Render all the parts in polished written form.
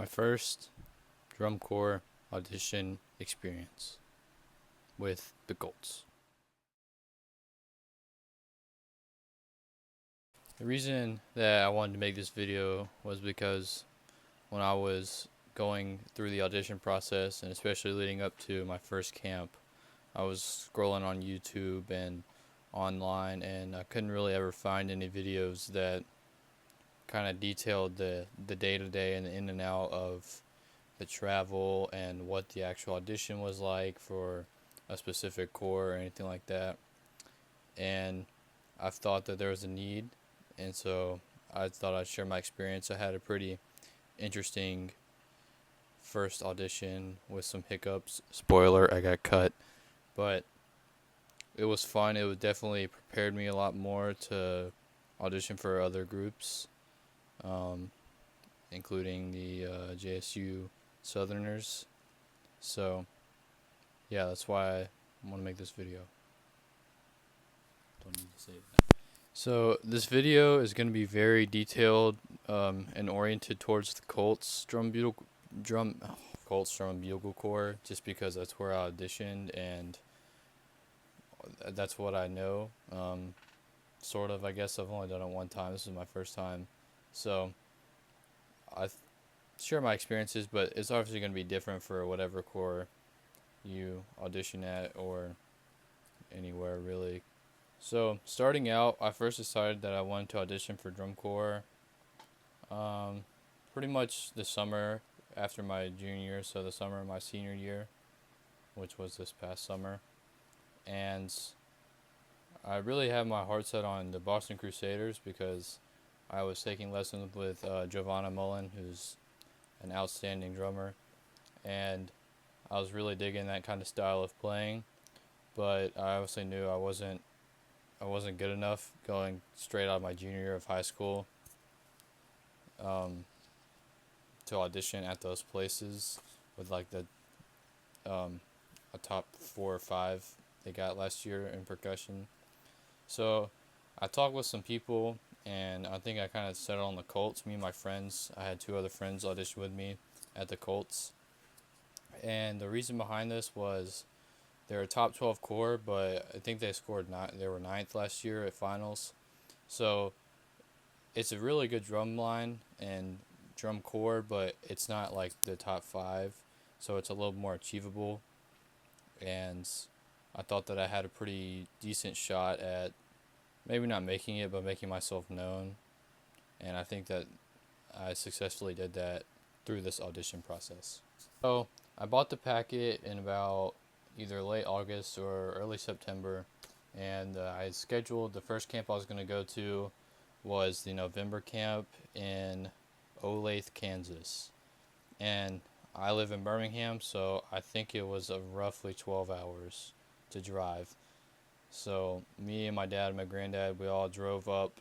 first drum corps audition experience with the Colts. The reason that I wanted to make this video was because when I was going through the audition process, and especially leading up to my first camp, I was scrolling on YouTube and online, and I couldn't really ever find any videos that kind of detailed the day-to-day and the in and out of the travel and what the actual audition was like for a specific corps or anything like that. And I thought that there was a need, and so I thought I'd share my experience. I had a pretty interesting first audition with some hiccups. Spoiler, I got cut. But it was fun. It was definitely prepared me a lot more to audition for other groups, including the JSU Southerners. So, yeah, that's why I want to make this video. Don't need to say that. So, this video is going to be very detailed and oriented towards the Colts Colts Drum and Bugle Corps, just because that's where I auditioned and that's what I know. Sort of, I guess I've only done it one time. This is my first time. So, I share my experiences, but it's obviously going to be different for whatever corps you audition at or anywhere really. So, starting out, I first decided that I wanted to audition for drum corps pretty much the summer after my junior year, so the summer of my senior year, which was this past summer. And I really had my heart set on the Boston Crusaders because I was taking lessons with Giovanna Mullen, who's an outstanding drummer, and I was really digging that kind of style of playing. But I obviously knew I wasn't good enough going straight out of my junior year of high school to audition at those places with like the a top 4 or 5 they got last year in percussion. So I talked with some people, and I think I kind of settled on the Colts. Me and my friends, I had 2 other friends audition with me at the Colts. And the reason behind this was they're a top 12 corps, but I think they were 9th last year at finals. So it's a really good drum line and drum corps, but it's not like the top 5, so it's a little more achievable. And I thought that I had a pretty decent shot at maybe not making it, but making myself known. And I think that I successfully did that through this audition process. So I bought the packet in about either late August or early September, and I had scheduled the first camp I was going to go to was the November camp in Olathe, Kansas. And I live in Birmingham, so I think it was roughly 12 hours to drive. So me and my dad and my granddad, we all drove up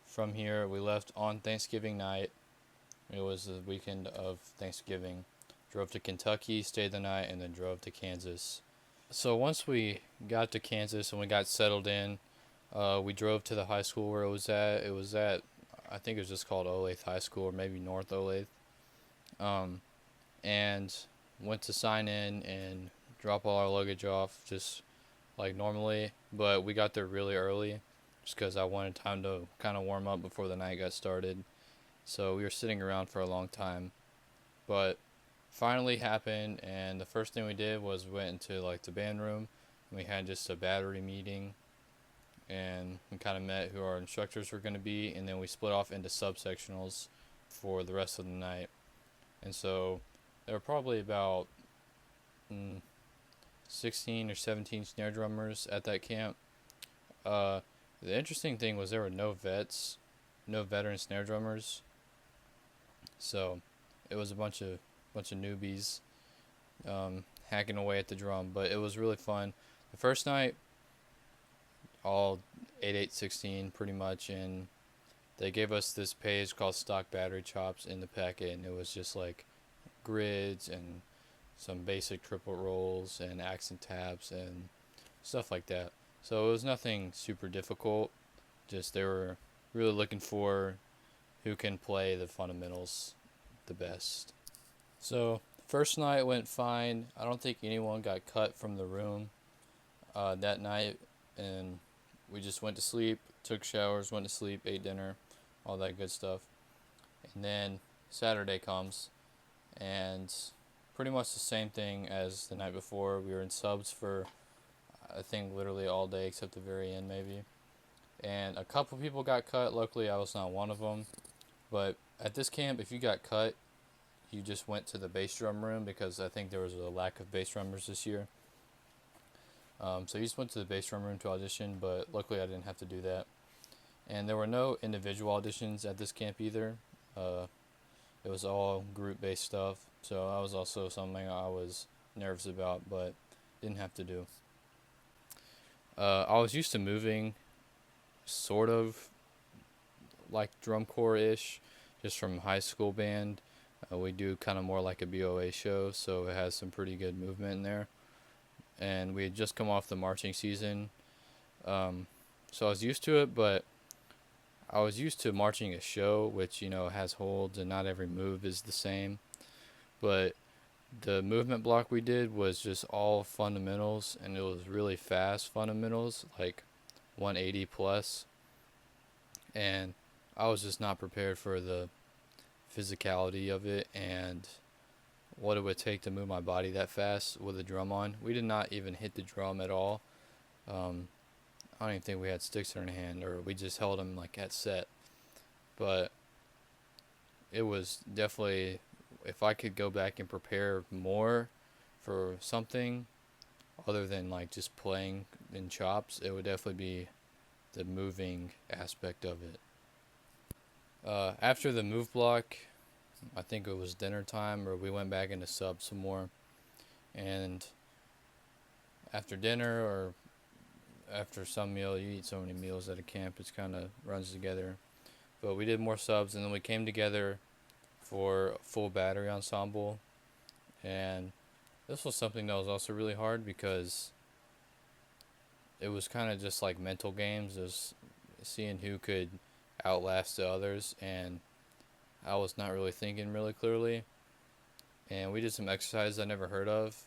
from here. We left on Thanksgiving night. It was the weekend of Thanksgiving. Drove to Kentucky, stayed the night, and then drove to Kansas. So once we got to Kansas and we got settled in, we drove to the high school where it was at. It was at, I think it was just called Olathe High School, or maybe North Olathe. And went to sign in and drop all our luggage off just like normally. But we got there really early just because I wanted time to kind of warm up before the night got started. So we were sitting around for a long time. But finally happened, and the first thing we did was went into like the band room, and we had just a battery meeting, and we kind of met who our instructors were going to be, and then we split off into subsectionals for the rest of the night. And so there were probably about 16 or 17 snare drummers at that camp. The interesting thing was there were no veteran snare drummers. So it was a bunch of newbies hacking away at the drum, but it was really fun. The first night, all 8/8/16 pretty much, and they gave us this page called Stock Battery Chops in the packet, and it was just like grids and some basic triple rolls and accent tabs and stuff like that. So it was nothing super difficult, just they were really looking for who can play the fundamentals the best. So first night went fine. I don't think anyone got cut from the room that night, and we just went to sleep, took showers, went to sleep, ate dinner, all that good stuff. And then Saturday comes, and pretty much the same thing as the night before. We were in subs for I think literally all day except the very end maybe. And a couple people got cut. Luckily, I was not one of them. But at this camp, if you got cut, you just went to the bass drum room because I think there was a lack of bass drummers this year. So you just went to the bass drum room to audition, but luckily I didn't have to do that. And there were no individual auditions at this camp either. It was all group-based stuff, so that was also something I was nervous about, but didn't have to do. I was used to moving sort of like drum corps-ish, just from high school band. We do kind of more like a BOA show, so it has some pretty good movement in there. And we had just come off the marching season, so I was used to it, but I was used to marching a show, which, has holds and not every move is the same. But the movement block we did was just all fundamentals, and it was really fast fundamentals, like 180 plus. And I was just not prepared for the physicality of it and what it would take to move my body that fast with a drum on. We did not even hit the drum at all. I don't even think we had sticks in our hand, or we just held them like at set. But it was definitely, if I could go back and prepare more for something other than like just playing in chops, it would definitely be the moving aspect of it. After the move block, I think it was dinner time, or we went back into sub some more. And after dinner, or after some meal, you eat so many meals at a camp, it kind of runs together. But we did more subs, and then we came together for a full battery ensemble. And this was something that was also really hard because it was kind of just like mental games. It was seeing who could outlast the others, and I was not really thinking really clearly. And we did some exercises I never heard of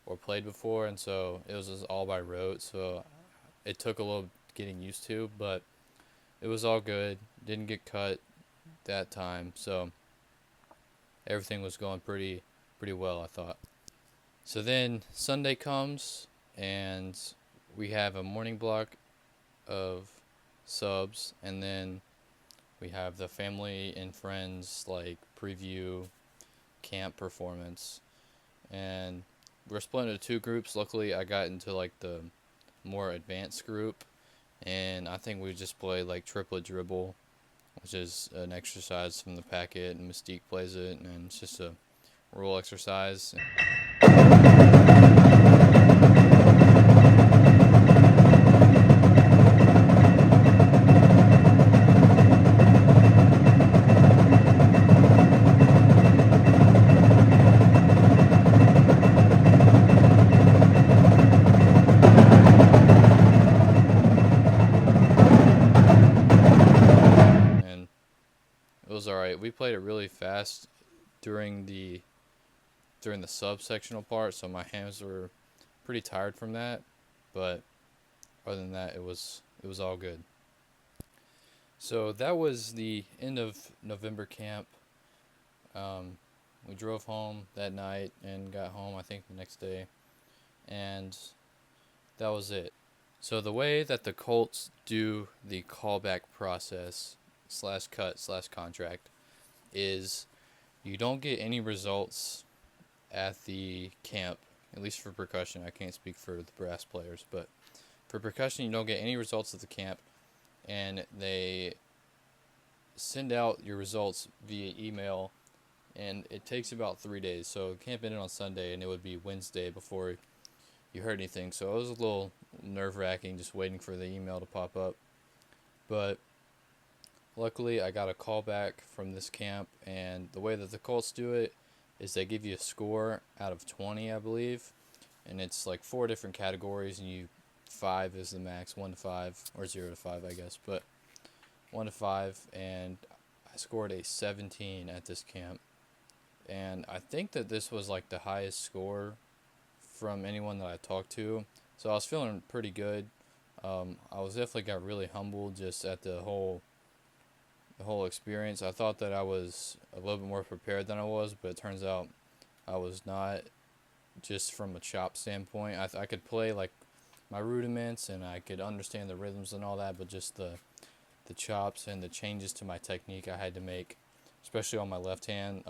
or played before, and so it was just all by rote, so it took a little getting used to, but it was all good. Didn't get cut that time, so everything was going pretty well, I thought. So then Sunday comes, and we have a morning block of subs, and then we have the family and friends like preview camp performance, and we're split into two groups. Luckily, I got into like the more advanced group, and I think we just play like triplet dribble, which is an exercise from the packet, and Mystique plays it, and it's just a rule exercise. And it was alright. We played it really fast during the subsectional part, so my hands were pretty tired from that, but other than that, it was all good. So that was the end of November camp. We drove home that night and got home I think the next day, and that was it. So the way that the Colts do the callback process / cut / contract is you don't get any results at the camp, at least for percussion. I can't speak for the brass players, but for percussion, you don't get any results at the camp, and they send out your results via email, and it takes about 3 days. So camp ended on Sunday, and it would be Wednesday before you heard anything. So it was a little nerve-wracking just waiting for the email to pop up. But luckily, I got a call back from this camp, and the way that the Colts do it is they give you a score out of 20, I believe, and it's like 4 different categories, and 5 is the max, 1 to 5, or 0 to 5, I guess, but 1 to 5, and I scored a 17 at this camp, and and I think that this was like the highest score from anyone that I talked to. So I was feeling pretty good. I was definitely got really humbled just at the whole experience. I thought that I was a little bit more prepared than I was, but it turns out I was not. Just from a chop standpoint, I could play like my rudiments and I could understand the rhythms and all that, but just the chops and the changes to my technique I had to make, especially on my left hand,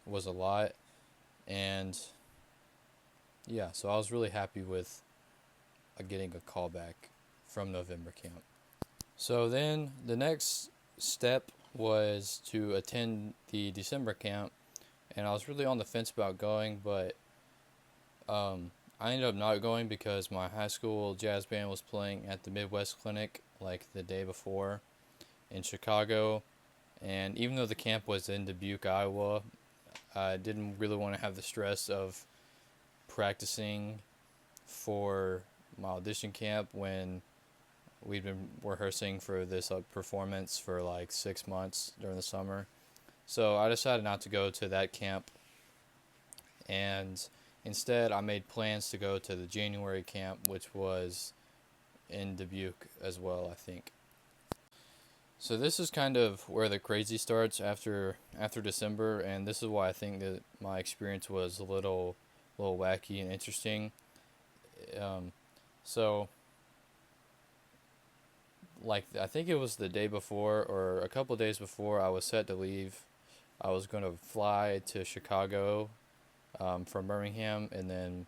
was a lot. And yeah, so I was really happy with getting a call back from November camp. So then the next step was to attend the December camp, and I was really on the fence about going, but I ended up not going because my high school jazz band was playing at the Midwest Clinic like the day before in Chicago, and even though the camp was in Dubuque, Iowa, I didn't really want to have the stress of practicing for my audition camp when we'd been rehearsing for this performance for like 6 months during the summer. So I decided not to go to that camp, and instead I made plans to go to the January camp, which was in Dubuque as well, I think. So this is kind of where the crazy starts after December, and this is why I think that my experience was a little wacky and interesting. So like I think it was the day before or a couple of days before I was set to leave. I was going to fly to Chicago from Birmingham, and then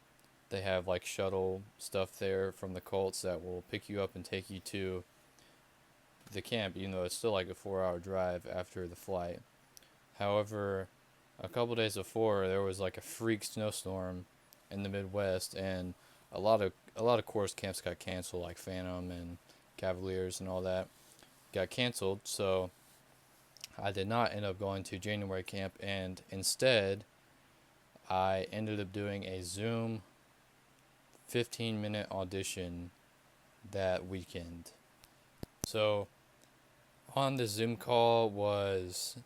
they have like shuttle stuff there from the Colts that will pick you up and take you to the camp, even though it's still like a 4-hour drive after the flight. However, a couple days before there was like a freak snowstorm in the Midwest, and a lot of course camps got canceled, like Phantom and Cavaliers and all that got canceled. So I did not end up going to January camp, and instead I ended up doing a Zoom 15-minute audition that weekend. So on the Zoom call was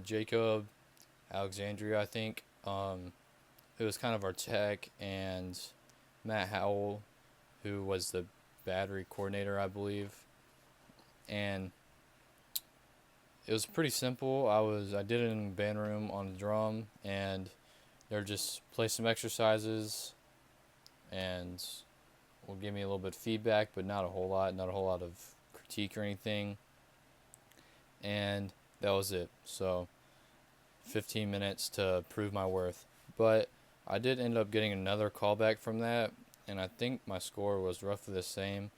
Jacob Alexandria, I think, who was kind of our tech, and Matt Howell, who was the battery coordinator, I believe. And it was pretty simple. I did it in the band room on the drum, and they're just play some exercises and will give me a little bit of feedback, but not a whole lot of critique or anything. And that was it. So 15 minutes to prove my worth. But I did end up getting another callback from that, and I think my score was roughly the same.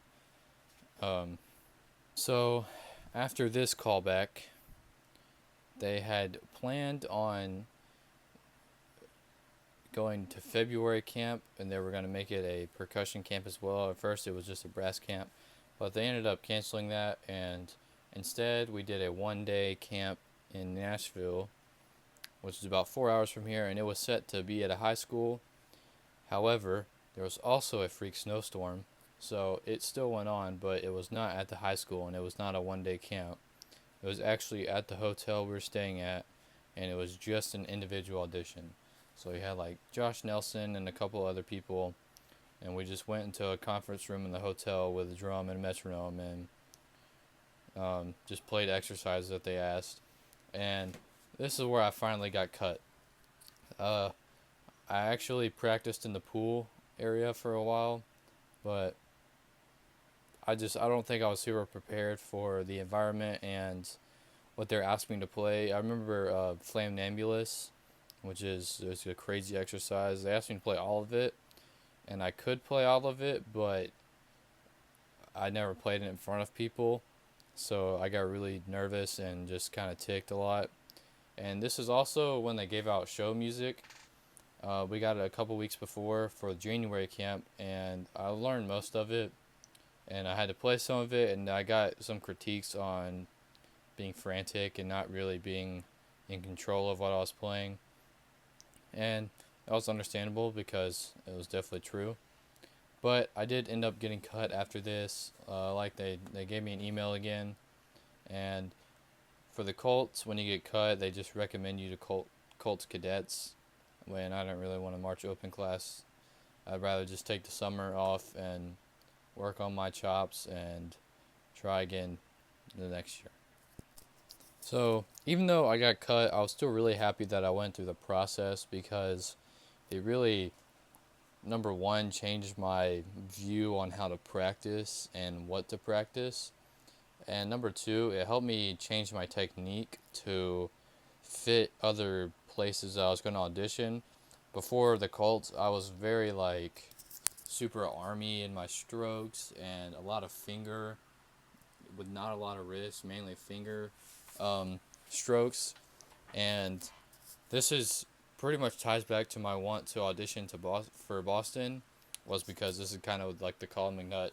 So after this callback, they had planned on going to February camp, and they were going to make it a percussion camp as well. At first it was just a brass camp, but they ended up canceling that, and instead we did a 1-day camp in Nashville, which is about 4 hours from here, and it was set to be at a high school. However, there was also a freak snowstorm, so it still went on, but it was not at the high school, and it was not a 1-day camp. It was actually at the hotel we were staying at, and it was just an individual audition. So we had like Josh Nelson and a couple other people, and we just went into a conference room in the hotel with a drum and a metronome, and just played exercises that they asked. And this is where I finally got cut. I actually practiced in the pool area for a while, but I don't think I was super prepared for the environment and what they're asking me to play. I remember Flamnambulous, which is a crazy exercise. They asked me to play all of it, and I could play all of it, but I never played it in front of people, so I got really nervous and just kind of ticked a lot. And this is also when they gave out show music. We got it a couple weeks before for January camp, and I learned most of it, and I had to play some of it, and I got some critiques on being frantic and not really being in control of what I was playing. And that was understandable because it was definitely true. But I did end up getting cut after this. They gave me an email again, and for the Colts, when you get cut, they just recommend you to Colts cadets when I didn't really want to march open class. I'd rather just take the summer off and work on my chops and try again the next year. So even though I got cut, I was still really happy that I went through the process because it really, number one, changed my view on how to practice and what to practice. And number two, it helped me change my technique to fit other places I was going to audition. Before the Colts, I was very like super army in my strokes and a lot of finger with not a lot of wrist, mainly finger strokes. And this is pretty much ties back to my want to audition for Boston, was because this is kind of like the Colin McNutt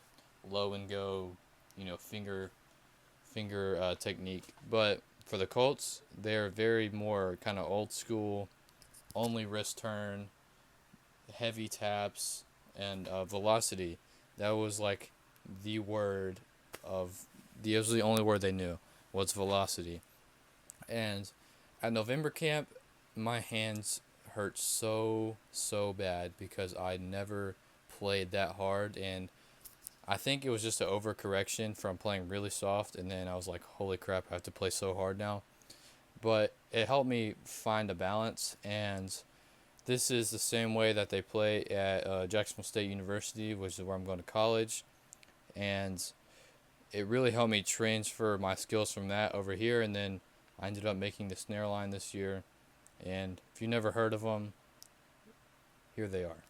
low and go, finger technique. But for the Colts, they're very more kind of old school, only wrist turn, heavy taps, and velocity. That was like the word it was the only word they knew, was velocity. And at November camp, my hands hurt so bad because I never played that hard, and I think it was just an overcorrection from playing really soft, and then I was like, holy crap, I have to play so hard now. But it helped me find a balance, and this is the same way that they play at Jacksonville State University, which is where I'm going to college, and it really helped me transfer my skills from that over here, and then I ended up making the snare line this year, and if you never heard of them, here they are.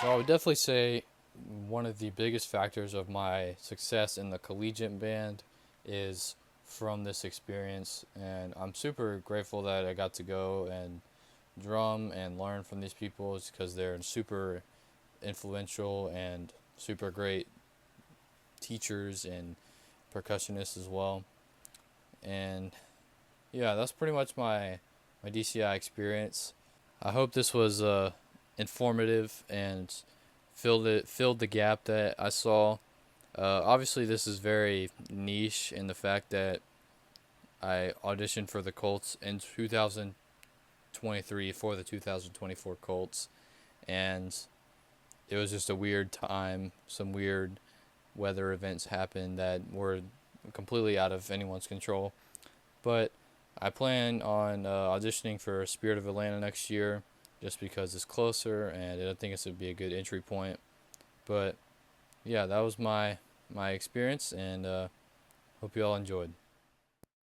I would definitely say one of the biggest factors of my success in the collegiate band is from this experience, and I'm super grateful that I got to go and drum and learn from these people, because they're super influential and super great teachers and percussionists as well. And yeah, that's pretty much my DCI experience. I hope this was informative and filled the gap that I saw. Obviously, this is very niche in the fact that I auditioned for the Colts in 2023 for the 2024 Colts, and it was just a weird time. Some weird weather events happened that were completely out of anyone's control. But I plan on auditioning for Spirit of Atlanta next year, just because it's closer, and I think this would be a good entry point. But yeah, that was my experience, and hope you all enjoyed.